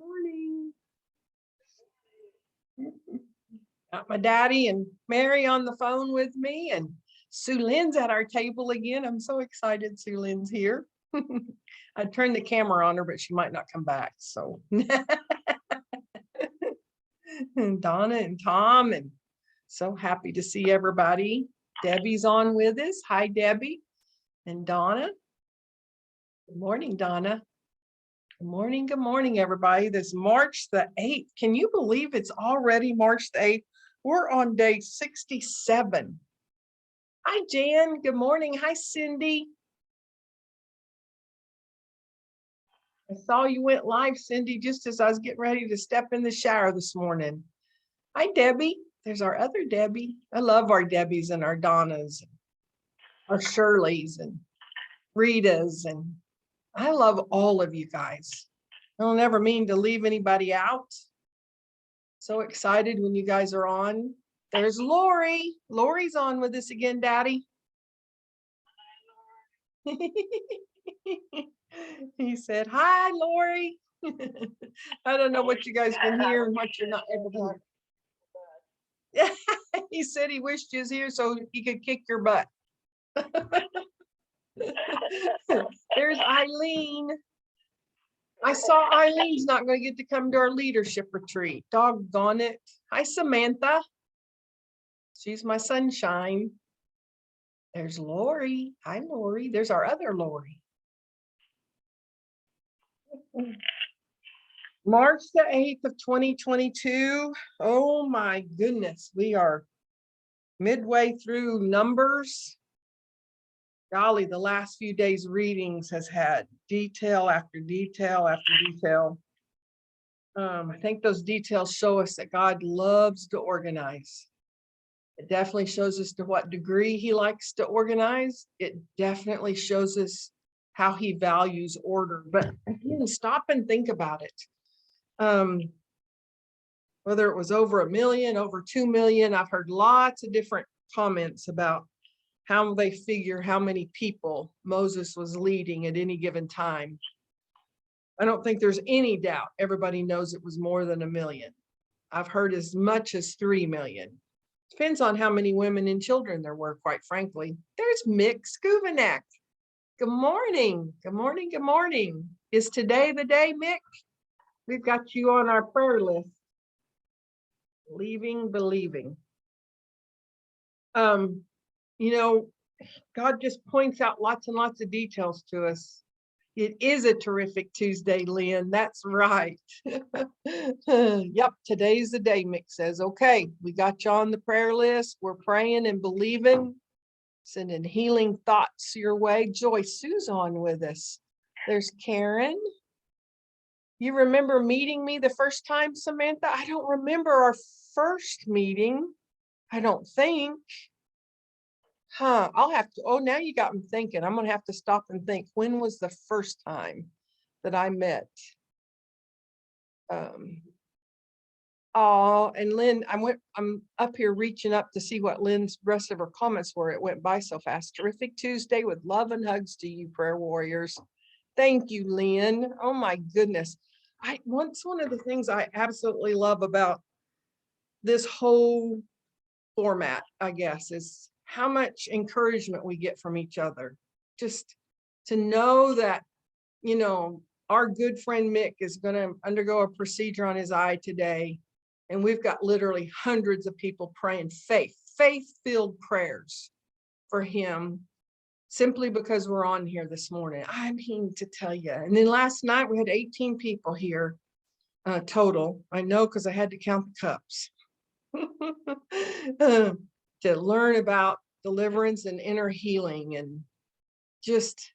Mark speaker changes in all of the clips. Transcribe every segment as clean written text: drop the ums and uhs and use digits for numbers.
Speaker 1: Morning. Got my daddy and Mary on the phone with me, and Sue Lynn's at our table again. I'm so excited Sue Lynn's here. I turned the camera on her, but she might not come back. So and Donna and Tom, and so happy to see everybody. Debbie's on with us. Hi, Debbie and Donna. Good morning, Donna. Good morning, everybody. This March the 8th. Can you believe it's already March the 8th? We're on day 67. Hi, Jan. Good morning. Hi, Cindy. I saw you went live, Cindy, just as I was getting ready to step in the shower this morning. Hi, Debbie. There's our other Debbie. I love our Debbies and our Donnas, our Shirleys and Ritas, and I love all of you guys. I don't ever mean to leave anybody out. So excited when you guys are on. There's Lori. Lori's on with us again, Daddy. He said, hi, Lori. I don't know what you guys can hear and what you're not able to hear. He said he wished he was here so he could kick your butt. There's Eileen. I saw Eileen's not going to get to come to our leadership retreat. Doggone it. Hi, Samantha. She's my sunshine. There's Lori. Hi, Lori. There's our other Lori. March the 8th of 2022. Oh my goodness. We are midway through Numbers. Golly, the last few days readings has had detail after detail after detail. I think those details show us that God loves to organize. It definitely shows us to what degree he likes to organize. It definitely shows us how he values order. But again, stop and think about it. Whether it was over 1 million, over 2 million, I've heard lots of different comments about how they figure how many people Moses was leading at any given time. I don't think there's any doubt. Everybody knows it was more than 1 million. I've heard as much as 3 million. Depends on how many women and children there were, quite frankly. There's Mick Skuvanek. Good morning. Good morning. Good morning. Is today the day, Mick? We've got you on our prayer list. Leaving, believing. You know, God just points out lots and lots of details to us. It is a terrific Tuesday, Lynn. That's right. Yep, today's the day, Mick says. Okay, we got you on the prayer list. We're praying and believing, sending healing thoughts your way. Joy Sue's on with us. There's Karen. You remember meeting me the first time, Samantha? I don't remember our first meeting. I don't think. I'll have to, oh, now you got me thinking. I'm gonna have to stop and think. When was the first time that I met? Oh, and Lynn, I'm up here reaching up to see what Lynn's rest of her comments were. It went by so fast. Terrific Tuesday with love and hugs to you, prayer warriors. Thank you, Lynn. Oh my goodness. One of the things I absolutely love about this whole format, I guess, is how much encouragement we get from each other. Just to know that, you know, our good friend Mick is going to undergo a procedure on his eye today. And we've got literally hundreds of people praying faith-filled prayers for him, simply because we're on here this morning. I mean, to tell you. And then last night we had 18 people here total. I know because I had to count the cups. To learn about deliverance and inner healing, and just,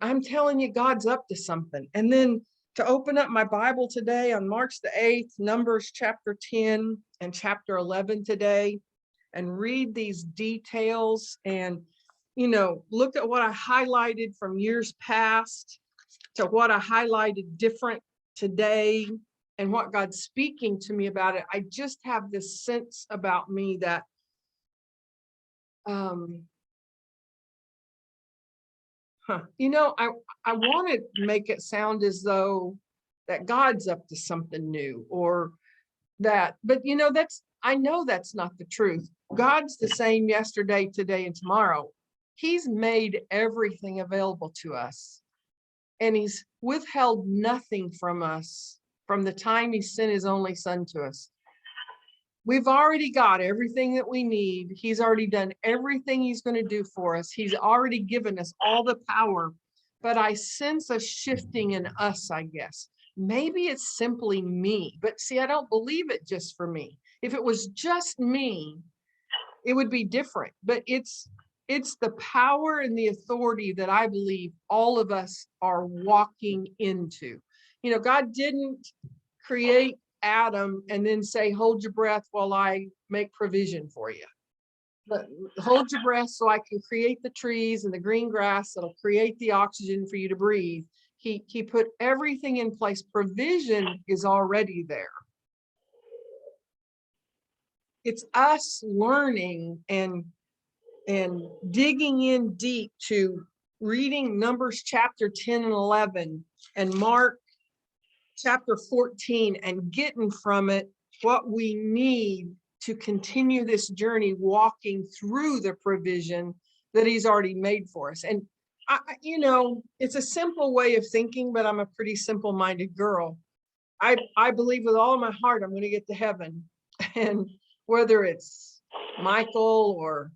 Speaker 1: I'm telling you, God's up to something. And then to open up my Bible today on March the 8th, Numbers chapter 10 and chapter 11 today, and read these details and, you know, look at what I highlighted from years past to what I highlighted different today and what God's speaking to me about it. I just have this sense about me that you know, I want to make it sound as though that God's up to something new, or that, but I know that's not the truth. God's the same yesterday, today, and tomorrow. He's made everything available to us, and he's withheld nothing from us from the time he sent his only son to us. We've already got everything that we need. He's already done everything he's going to do for us. He's already given us all the power, but I sense a shifting in us, I guess. Maybe it's simply me, but see, I don't believe it just for me. If it was just me, it would be different, but it's the power and the authority that I believe all of us are walking into. God didn't create Adam and then say, hold your breath while I make provision for you. But hold your breath so I can create the trees and the green grass that'll create the oxygen for you to breathe. He put everything in place. Provision is already there. It's us learning and digging in deep to reading Numbers chapter 10 and 11 and Mark chapter 14 and getting from it what we need to continue this journey, walking through the provision that he's already made for us. And it's a simple way of thinking, but I'm a pretty simple-minded girl. I believe with all of my heart I'm going to get to heaven, and whether it's Michael or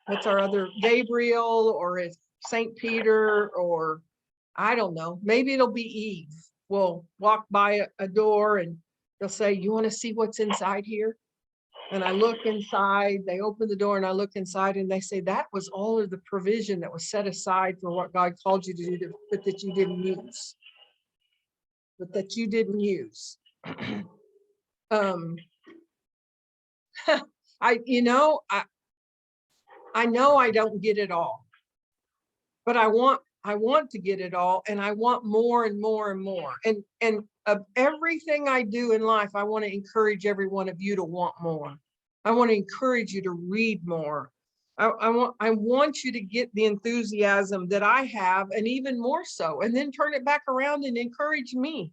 Speaker 1: what's our other, Gabriel, or it's St. Peter, or I don't know, maybe it'll be Eve. We'll walk by a door and they'll say, you want to see what's inside here? And I look inside, they open the door and I look inside and they say, that was all of the provision that was set aside for what God called you to do, but that you didn't use. I know I don't get it all, but I want to get it all, and I want more and more and more. And of everything I do in life, I want to encourage every one of you to want more. I want to encourage you to read more. I want you to get the enthusiasm that I have, and even more so, and then turn it back around and encourage me.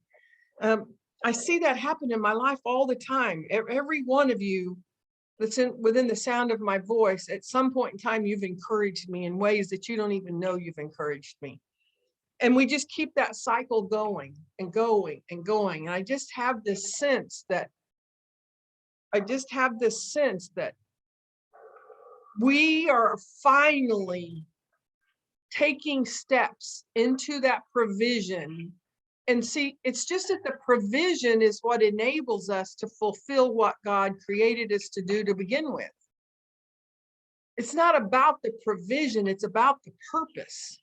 Speaker 1: I see that happen in my life all the time. Every one of you that's within the sound of my voice, at some point in time, you've encouraged me in ways that you don't even know you've encouraged me. And we just keep that cycle going and going and going. And I just have this sense that we are finally taking steps into that provision. And see, it's just that the provision is what enables us to fulfill what God created us to do to begin with. It's not about the provision, it's about the purpose.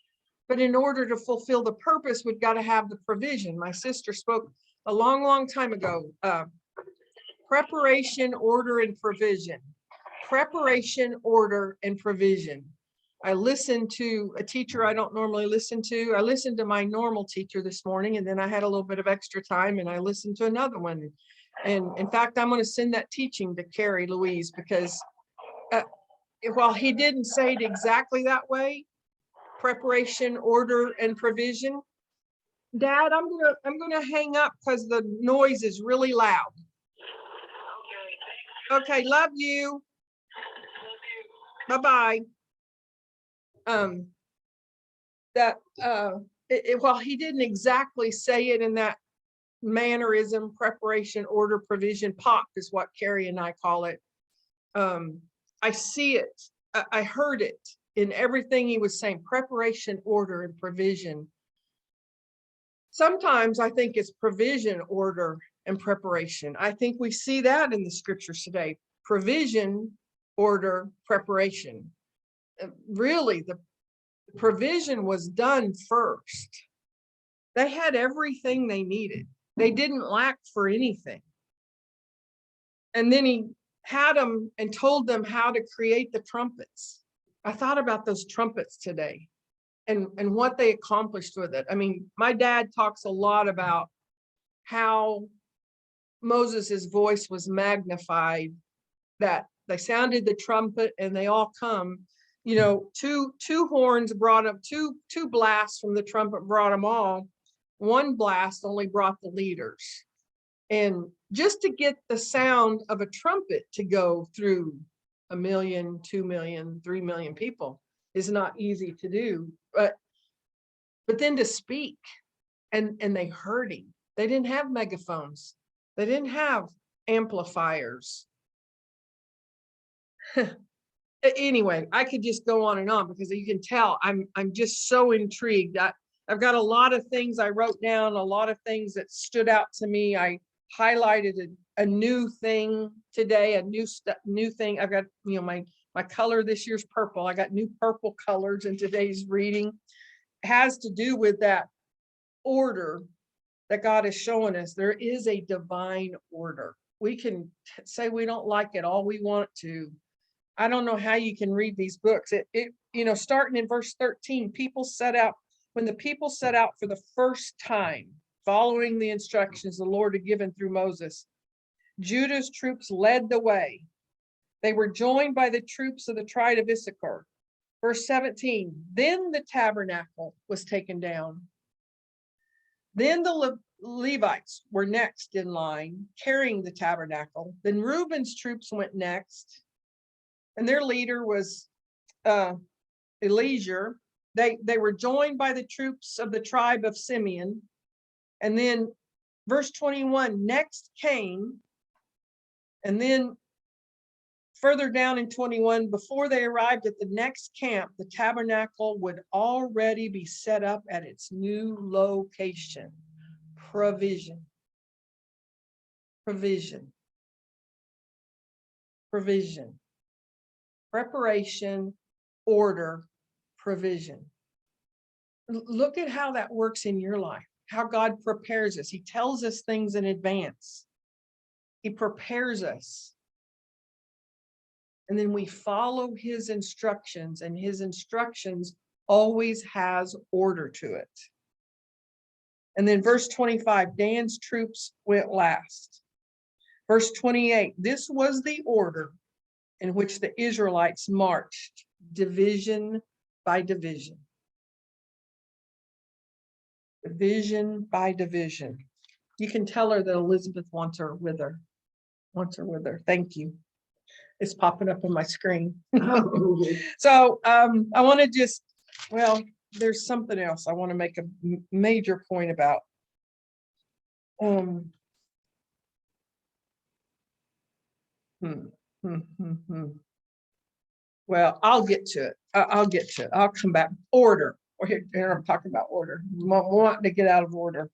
Speaker 1: But in order to fulfill the purpose, we've got to have the provision. My sister spoke a long, long time ago. Preparation, order, and provision. Preparation, order, and provision. I listened to a teacher I don't normally listen to. I listened to my normal teacher this morning, and then I had a little bit of extra time and I listened to another one. And in fact, I'm going to send that teaching to Carrie Louise, because while he didn't say it exactly that way, preparation, order, and provision. Dad, I'm gonna hang up because the noise is really loud. Okay, love you. Bye-bye. While he didn't exactly say it in that mannerism, preparation, order, provision, POP is what Carrie and I call it. I see it. I heard it in everything he was saying. Preparation, order, and provision. Sometimes I think it's provision, order, and preparation. I think we see that in the scriptures today. Provision, order, preparation. Really, the provision was done first. They had everything they needed. They didn't lack for anything. And then he had them and told them how to create the trumpets. I thought about those trumpets today and what they accomplished with it. I mean, my dad talks a lot about how Moses's voice was magnified, that they sounded the trumpet and they all come, two horns brought them, two blasts from the trumpet brought them all. one blast only brought the leaders. And just to get the sound of a trumpet to go through 1 million, 2 million, 3 million people is not easy to do. But then to speak, and they heard him. They didn't have megaphones. They didn't have amplifiers. Anyway, I could just go on and on because you can tell I'm just so intrigued. I've got a lot of things I wrote down, a lot of things that stood out to me. I highlighted a new thing today, a new thing. I've got, my color this year's purple. I got new purple colors in today's reading. It has to do with that order that God is showing us. There is a divine order. We can say we don't like it all we want to. I don't know how you can read these books. Starting in verse 13, when the people set out for the first time, following the instructions the Lord had given through Moses, Judah's troops led the way. They were joined by the troops of the tribe of Issachar. Verse 17, then the tabernacle was taken down. Then the Levites were next in line, carrying the tabernacle. Then Reuben's troops went next, and their leader was Eliezer. They were joined by the troops of the tribe of Simeon. And then verse 21, next came, and then further down in 21, before they arrived at the next camp, the tabernacle would already be set up at its new location. Provision. Provision. Provision. Preparation, order, provision. Look at how that works in your life, how God prepares us. He tells us things in advance. He prepares us. And then we follow his instructions, and his instructions always has order to it. And then verse 25, Dan's troops went last. Verse 28, this was the order in which the Israelites marched, division by division. Division by division. You can tell her that Elizabeth wants her with her. Thank you. It's popping up on my screen. So I want to there's something else I want to make a major point about. Well, I'll get to it. I'll come back. Order. Here I'm talking about order. Wanting to get out of order.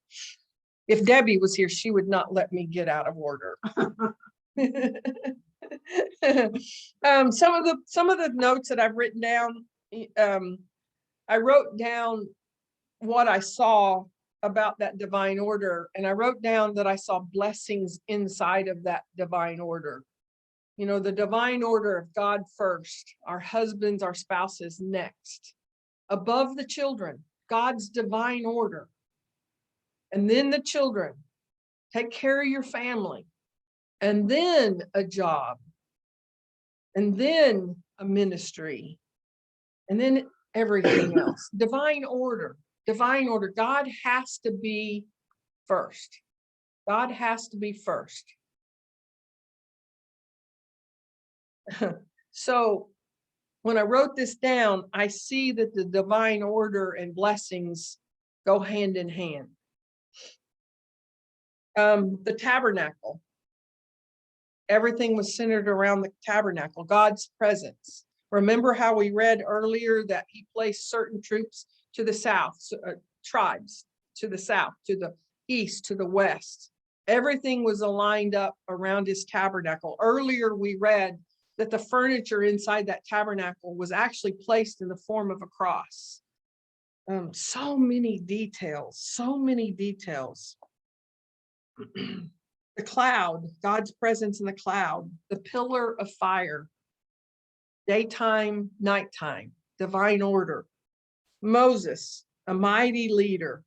Speaker 1: If Debbie was here, she would not let me get out of order. Some of the notes that I've written down, I wrote down what I saw about that divine order, and I wrote down that I saw blessings inside of that divine order. The divine order of God first, our husbands, our spouses next, above the children, God's divine order, and then the children. Take care of your family, and then a job, and then a ministry, and then everything else. Divine order. God has to be first. God has to be first. So when I wrote this down, I see that the divine order and blessings go hand in hand. The tabernacle. Everything was centered around the tabernacle, God's presence. Remember how we read earlier that he placed certain troops to the south, tribes to the south, to the east, to the west. Everything was aligned up around his tabernacle. Earlier we read that the furniture inside that tabernacle was actually placed in the form of a cross. So many details. The cloud, God's presence in the cloud, the pillar of fire, daytime, nighttime, divine order. Moses, a mighty leader.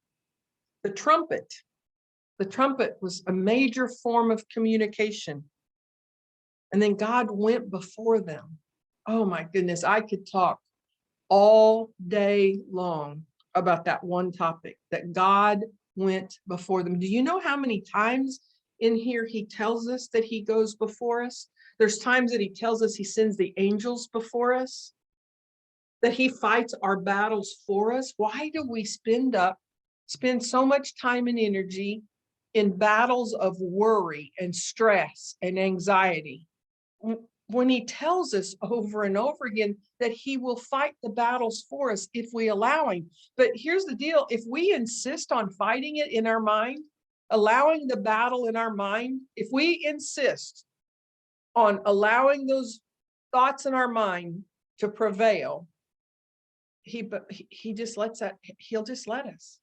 Speaker 1: The trumpet was a major form of communication. And then God went before them. Oh my goodness, I could talk all day long about that one topic, that God went before them. Do you know how many times in here he tells us that he goes before us? There's times that he tells us he sends the angels before us, that he fights our battles for us. Why do we spend so much time and energy in battles of worry and stress and anxiety, when he tells us over and over again that he will fight the battles for us if we allow him? But here's the deal: if we insist on fighting it in our mind, allowing the battle in our mind, if we insist on allowing those thoughts in our mind to prevail, he just lets that, he'll just let us.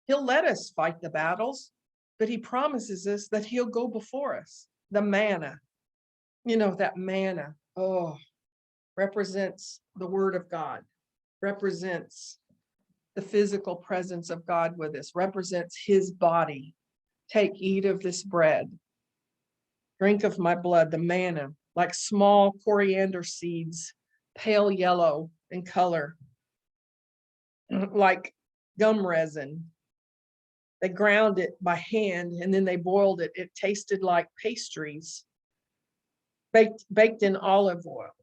Speaker 1: He'll let us fight the battles, but he promises us that he'll go before us. The manna, that manna, represents the word of God, represents the physical presence of God with us, represents his body. Take, eat of this bread, drink of my blood. The manna, like small coriander seeds, pale yellow in color, like gum resin. They ground it by hand and then they boiled it. It tasted like pastries baked in olive oil.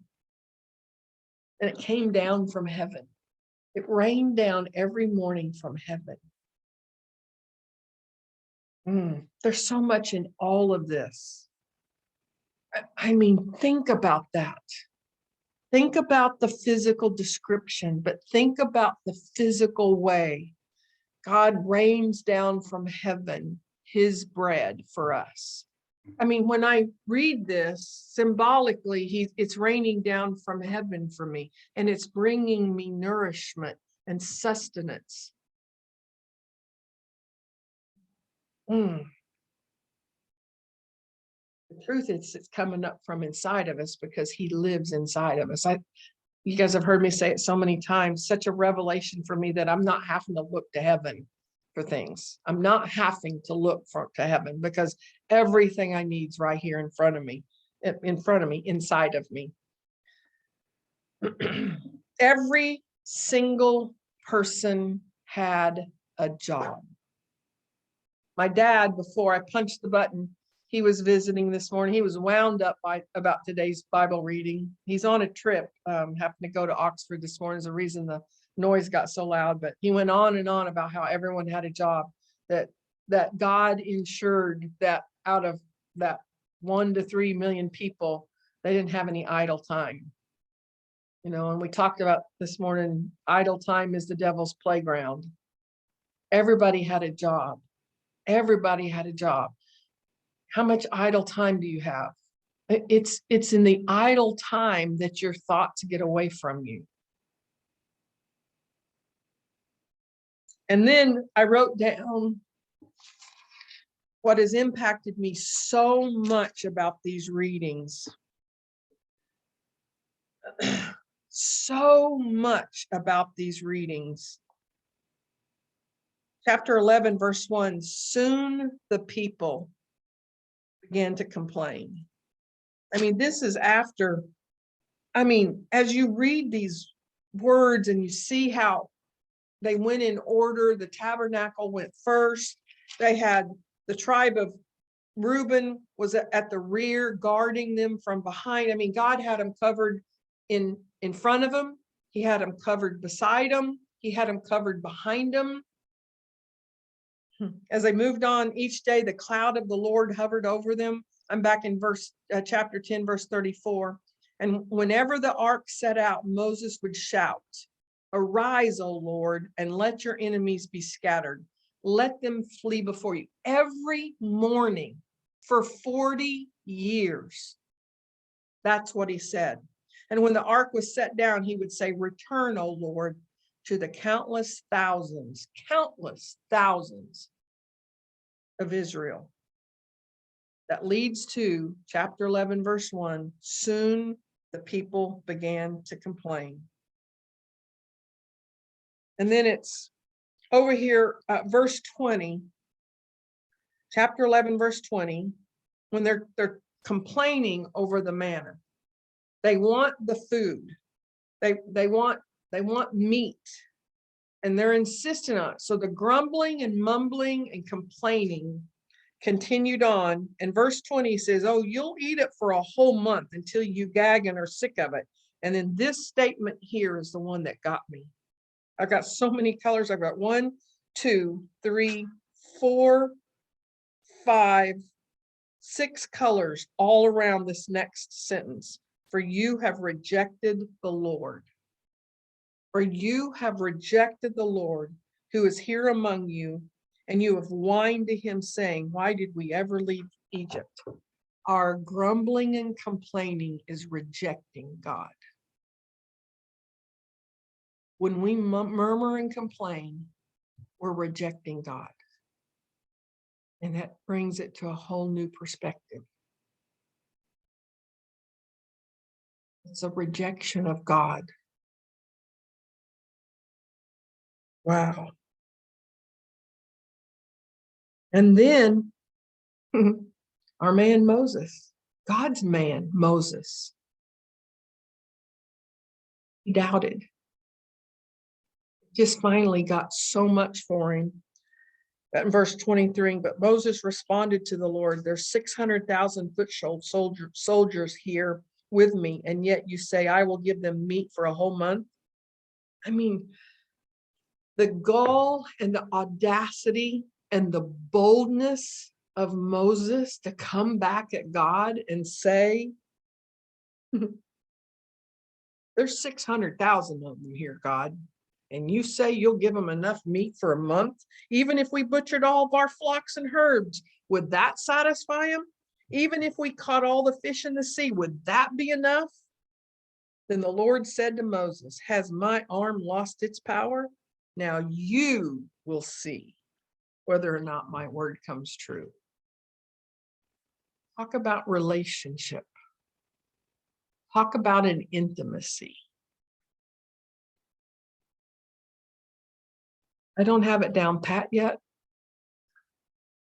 Speaker 1: And it came down from heaven. It rained down every morning from heaven. There's so much in all of this. I mean, think about that. Think about the physical description, but think about the physical way God rains down from heaven his bread for us. I mean, when I read this symbolically, it's raining down from heaven for me, and it's bringing me nourishment and sustenance. The truth is, it's coming up from inside of us because he lives inside of us. You guys have heard me say it so many times, such a revelation for me that I'm not having to look to heaven for things. I'm not having to look to heaven because everything I need is right here in front of me, inside of me. Every single person had a job. My dad, before I punched the button, he was visiting this morning. He was wound up about today's Bible reading. He's on a trip, happened to go to Oxford this morning. Is the reason the noise got so loud. But he went on and on about how everyone had a job, that God ensured that out of that 1 to 3 million people, they didn't have any idle time. And we talked about this morning, idle time is the devil's playground. Everybody had a job. Everybody had a job. How much idle time do you have? It's in the idle time that your thoughts get away from you. And then I wrote down what has impacted me so much about these readings. So much about these readings. Chapter 11, verse 1, soon the people began to complain. I mean, this is after, as you read these words and you see how they went in order, the tabernacle went first. They had the tribe of Reuben was at the rear, guarding them from behind. I mean, God had them covered in front of them. He had them covered beside them. He had them covered behind them. As they moved on each day, the cloud of the Lord hovered over them. I'm back in chapter 10, verse 34. And whenever the ark set out, Moses would shout, "Arise, O Lord, and let your enemies be scattered. Let them flee before you." Every morning for 40 years. That's what he said. And when the ark was set down, he would say, "Return, O Lord, to the countless thousands of Israel." That leads to chapter 11, verse 1. Soon the people began to complain. And then it's over here, verse 20, chapter 11, verse 20, when they're complaining over the manna. They want the food. They want meat. And they're insistent on it. So the grumbling and mumbling and complaining continued on. And verse 20 says, oh, you'll eat it for a whole month until you gag and are sick of it. And then this statement here is the one that got me. I've got so many colors. I've got 1, 2, 3, 4, 5, 6 colors all around this next sentence. For you have rejected the Lord. For you have rejected the Lord who is here among you, and you have whined to him, saying, why did we ever leave Egypt? Our grumbling and complaining is rejecting God. When we murmur and complain, we're rejecting God. And that brings it to a whole new perspective. It's a rejection of God. Wow. And then our man Moses, God's man Moses, he doubted. Just finally got so much for him. That in verse 23, but Moses responded to the Lord, there's 600,000 foot soldiers here with me, and yet you say I will give them meat for a whole month. I mean, the gall and the audacity and the boldness of Moses to come back at God and say, there's 600,000 of them here, God. And you say you'll give them enough meat for a month? Even if we butchered all of our flocks and herds, would that satisfy them? Even if we caught all the fish in the sea, would that be enough? Then the Lord said to Moses, has my arm lost its power? Now you will see whether or not my word comes true. Talk about relationship. Talk about an intimacy. I don't have it down pat yet,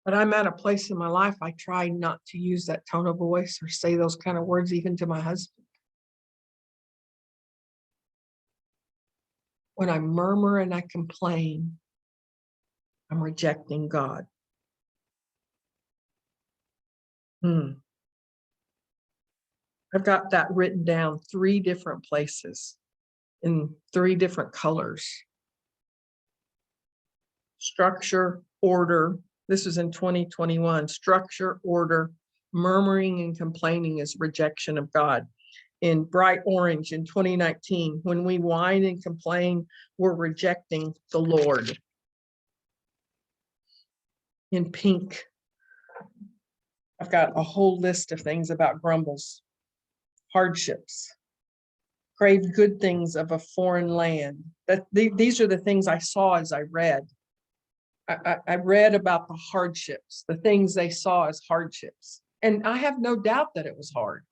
Speaker 1: but I'm at a place in my life I try not to use that tone of voice or say those kind of words even to my husband. When I murmur and I complain, I'm rejecting God. I've got that written down 3 different places in 3 different colors. Structure, order. This was in 2021. Structure, order, murmuring and complaining is rejection of God. In bright orange in 2019, when we whine and complain, we're rejecting the Lord. In pink, I've got a whole list of things about grumbles, hardships, crave good things of a foreign land. These are the things I saw as I read. I read about the hardships, the things they saw as hardships. And I have no doubt that it was hard.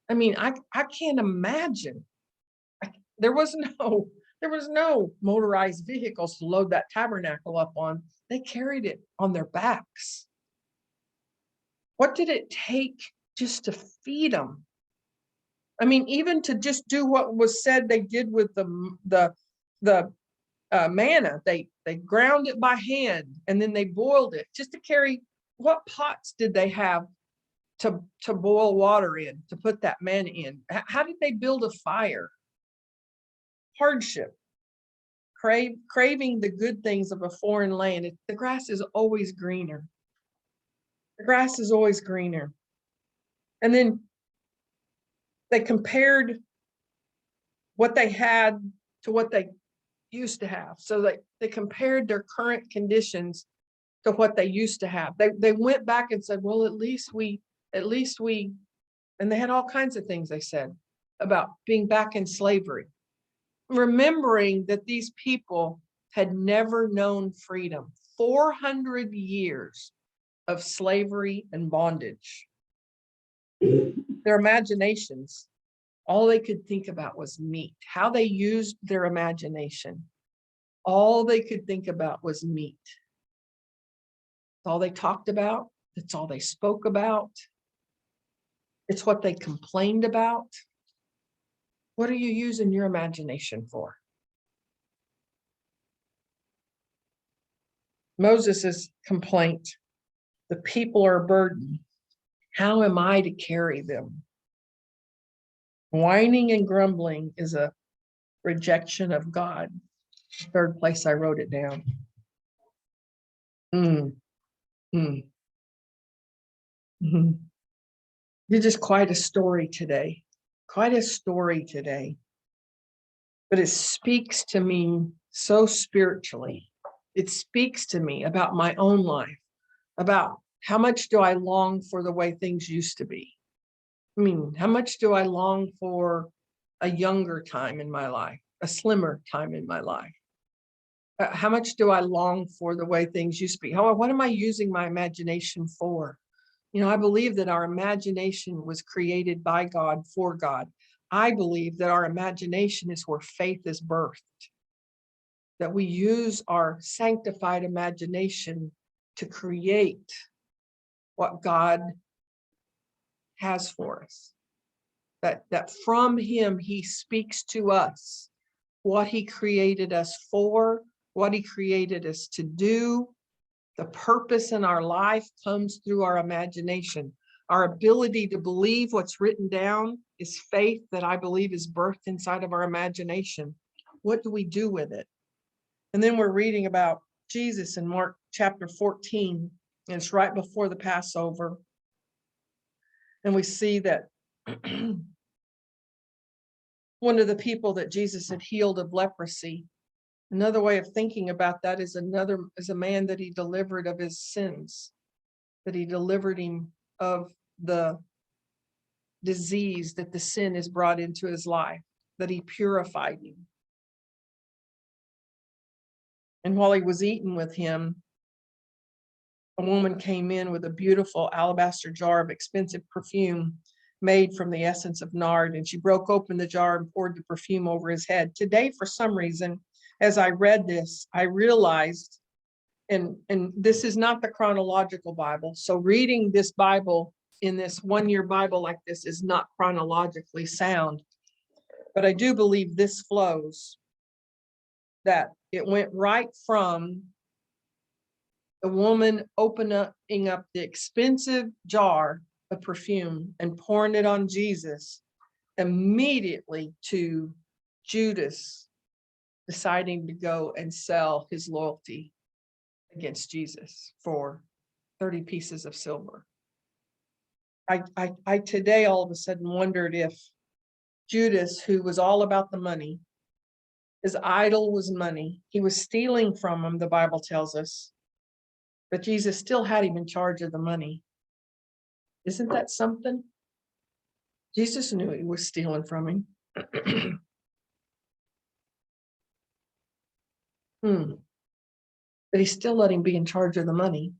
Speaker 1: I mean, I can't imagine. There was no motorized vehicles to load that tabernacle up on. They carried it on their backs. What did it take just to feed them? I mean, even to just do what was said they did with the manna, they ground it by hand and then they boiled it just to carry. What pots did they have to boil water in, to put that manna in? How did they build a fire? Hardship, craving the good things of a foreign land. The grass is always greener. The grass is always greener. And then they compared what they had to what they used to have. So they compared their current conditions to what they used to have. They went back and said, well, at least we, and they had all kinds of things they said about being back in slavery, remembering that these people had never known freedom. 400 years of slavery and bondage. Their imaginations, all they could think about was meat. How they used their imagination. All they could think about was meat. It's all they talked about. It's all they spoke about. It's what they complained about. What are you using your imagination for? Moses' complaint, the people are a burden. How am I to carry them? Whining and grumbling is a rejection of God. Third place I wrote it down. Mm, mm, mm. You're just quite a story today. Quite a story today. But it speaks to me so spiritually. It speaks to me about my own life, about how much do I long for the way things used to be? I mean, how much do I long for a younger time in my life, a slimmer time in my life? How much do I long for the way things used to be? What am I using my imagination for? You know, I believe that our imagination was created by God for God. I believe that our imagination is where faith is birthed, that we use our sanctified imagination to create what God has for us. That from him, he speaks to us what he created us for, what he created us to do. The purpose in our life comes through our imagination. Our ability to believe what's written down is faith that I believe is birthed inside of our imagination. What do we do with it? And then we're reading about Jesus in Mark chapter 14, and it's right before the Passover. And we see that one of the people that Jesus had healed of leprosy, another way of thinking about that is a man that he delivered of his sins, that he delivered him of the disease that the sin has brought into his life, that he purified him. And while he was eating with him, a woman came in with a beautiful alabaster jar of expensive perfume made from the essence of nard, and she broke open the jar and poured the perfume over his head. Today, for some reason, as I read this, I realized, and this is not the chronological Bible, so reading this Bible in this one-year Bible like this is not chronologically sound, but I do believe this flows, that it went right from the woman opening up the expensive jar of perfume and pouring it on Jesus, immediately to Judas deciding to go and sell his loyalty against Jesus for 30 pieces of silver. I today all of a sudden wondered if Judas, who was all about the money, his idol was money, he was stealing from him, the Bible tells us, but Jesus still had him in charge of the money. Isn't that something? Jesus knew he was stealing from him. But he still let him be in charge of the money.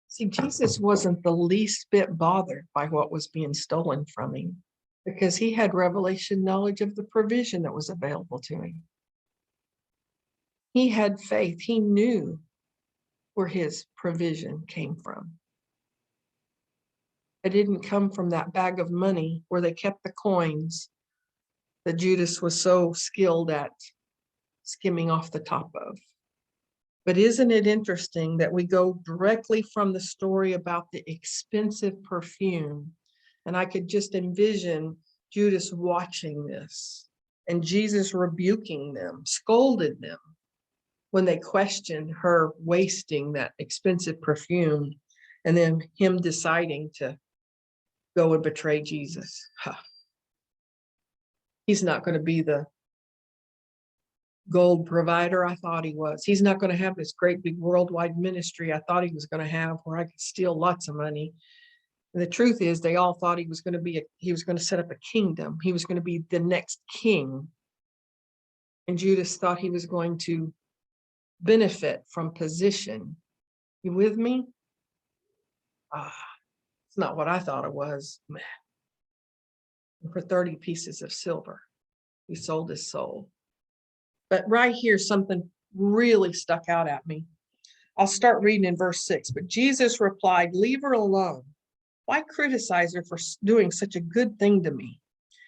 Speaker 1: See, Jesus wasn't the least bit bothered by what was being stolen from him, because he had revelation knowledge of the provision that was available to him. He had faith. He knew where his provision came from. It didn't come from that bag of money where they kept the coins that Judas was so skilled at skimming off the top of. But isn't it interesting that we go directly from the story about the expensive perfume? And I could just envision Judas watching this and Jesus rebuking them, scolded them when they questioned her wasting that expensive perfume, and then him deciding to go and betray Jesus. He's not going to be the gold provider I thought he was. He's not going to have this great big worldwide ministry I thought he was going to have, where I could steal lots of money. And the truth is, they all thought he was going to set up a kingdom. He was going to be the next king. And Judas thought he was going to benefit from position. You with me? It's not what I thought it was. For 30 pieces of silver, he sold his soul. But right here, something really stuck out at me. I'll start reading in verse 6. But Jesus replied, "Leave her alone. Why criticize her for doing such a good thing to me?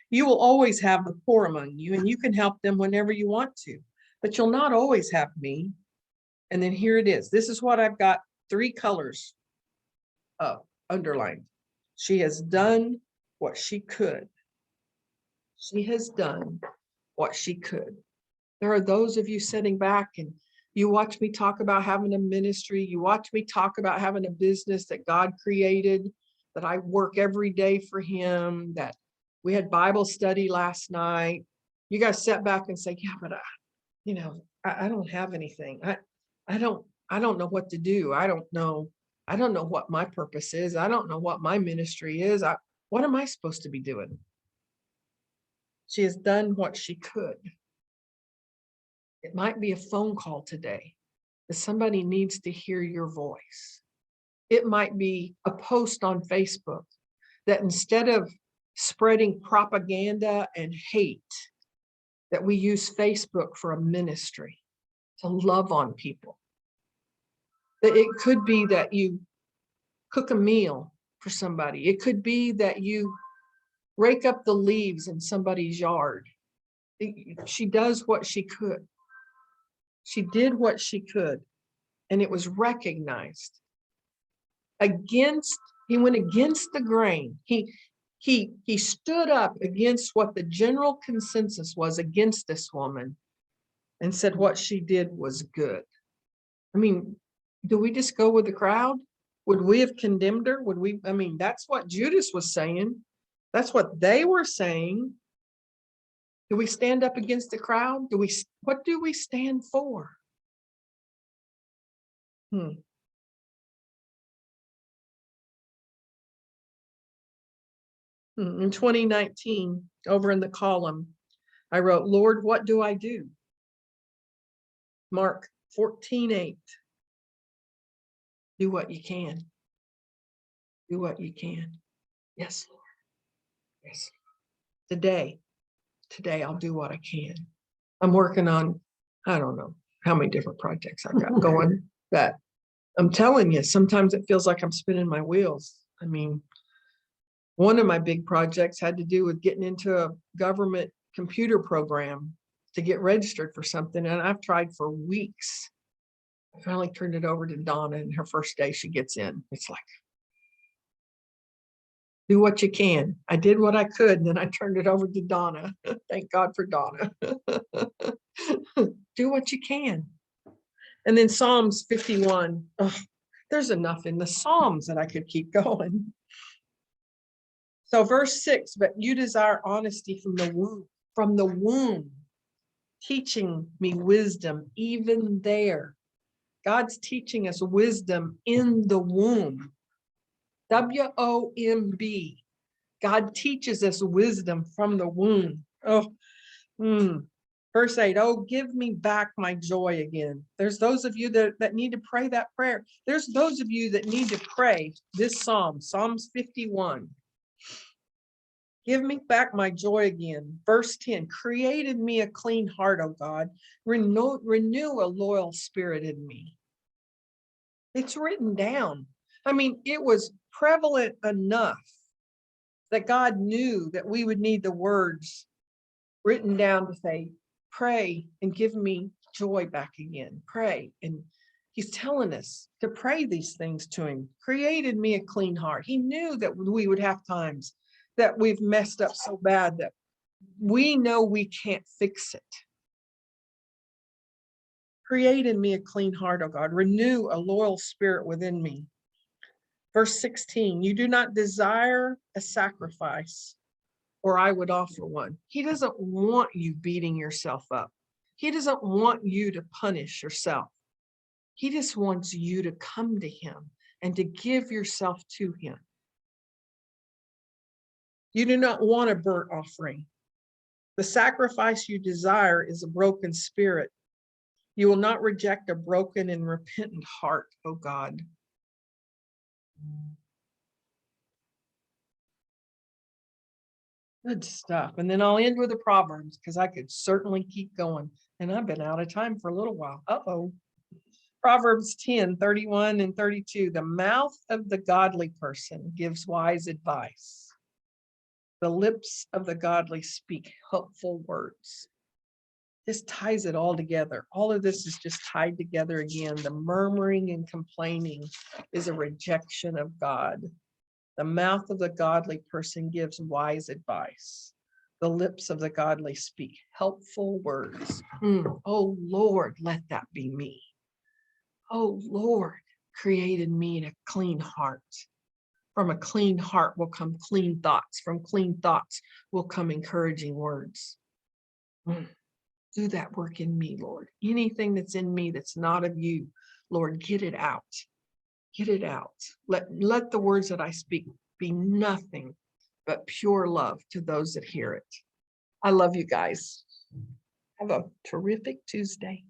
Speaker 1: You will always have the poor among you, and you can help them whenever you want to, but you'll not always have me. And then here it is. This is what I've got 3 colors underlined. She has done what she could. She has done what she could. There are those of you sitting back and you watch me talk about having a ministry. You watch me talk about having a business that God created, that I work every day for him, that we had Bible study last night. You guys sat back and say, yeah, but I don't have anything. I don't know what to do. I don't know what my purpose is. I don't know what my ministry is. What am I supposed to be doing? She has done what she could. It might be a phone call today that somebody needs to hear your voice. It might be a post on Facebook that instead of spreading propaganda and hate, that we use Facebook for a ministry to love on people. It could be that you cook a meal for somebody. It could be that you rake up the leaves in somebody's yard. She does what she could. She did what she could, and it was recognized. He went against the grain. He stood up against what the general consensus was against this woman and said what she did was good. I mean, do we just go with the crowd? Would we have condemned her? That's what Judas was saying. That's what they were saying. Do we stand up against the crowd? What do we stand for? In 2019, over in the column, I wrote, Lord, what do I do? Mark 14:8. Do what you can. Do what you can. Yes, Lord. Yes. Today I'll do what I can. I'm working on, I don't know how many different projects I've got going, but I'm telling you, sometimes it feels like I'm spinning my wheels. I mean, one of my big projects had to do with getting into a government computer program to get registered for something, and I've tried for weeks. I finally turned it over to Donna, and her first day she gets in. It's like, do what you can. I did what I could, and then I turned it over to Donna. Thank God for Donna. Do what you can. And then Psalms 51. There's enough in the Psalms that I could keep going. So verse 6, but you desire honesty from the womb, teaching me wisdom even there. God's teaching us wisdom in the womb. W-O-M-B. God teaches us wisdom from the womb. Verse 8, oh, give me back my joy again. There's those of you that need to pray that prayer. There's those of you that need to pray this psalm, Psalms 51. Give me back my joy again. Verse 10, create in me a clean heart, O God. Renew a loyal spirit in me. It's written down. I mean, it was prevalent enough that God knew that we would need the words written down to say, pray and give me joy back again. Pray. And he's telling us to pray these things to him. Created me a clean heart. He knew that we would have times that we've messed up so bad that we know we can't fix it. Create in me a clean heart, O God. Renew a loyal spirit within me. Verse 16, you do not desire a sacrifice, or I would offer one. He doesn't want you beating yourself up. He doesn't want you to punish yourself. He just wants you to come to him and to give yourself to him. You do not want a burnt offering. The sacrifice you desire is a broken spirit. You will not reject a broken and repentant heart, O God. Good stuff. And then I'll end with the Proverbs because I could certainly keep going. And I've been out of time for a little while. Proverbs 10:31 and 32. The mouth of the godly person gives wise advice. The lips of the godly speak helpful words. This ties it all together. All of this is just tied together again. The murmuring and complaining is a rejection of God. The mouth of the godly person gives wise advice. The lips of the godly speak helpful words. Oh Lord, let that be me. Oh Lord, create in me a clean heart. From a clean heart will come clean thoughts. From clean thoughts will come encouraging words. Do that work in me, Lord. Anything that's in me that's not of you, Lord, get it out. Get it out. Let the words that I speak be nothing but pure love to those that hear it. I love you guys. Have a terrific Tuesday.